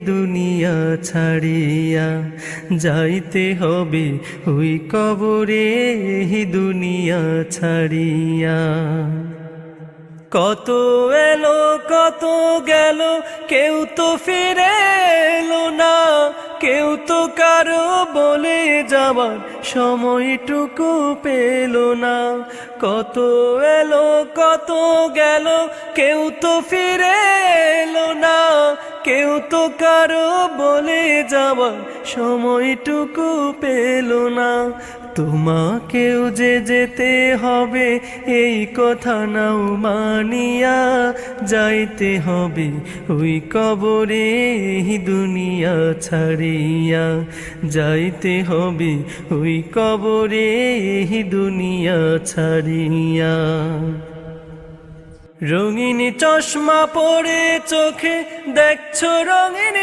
দুনিয়া ছাড়িয়া যাইতে হবে ওই কবরে, দুনিয়া ছাড়িয়া। কত এলো কত গেল, কেউ তো ফিরে এলো না, কেউ তো কারো বলে যাবার সময়টুকু পেল না। কত এলো কত গেল, কেউ তো ফিরে এলো না, কেউ তো কারো বলে যাবার সময়টুকু পেল না। তোমাকেও যে যেতে হবে এই কথা নাও মানিয়া, যাইতে হবে ওই কবরে, দুনিয়া ছাড়িয়া। যাইতে হবে ওই কবরে, দুনিয়া ছাড়িয়া। রঙিন চশমা পরে চোখে দেখছো রঙিন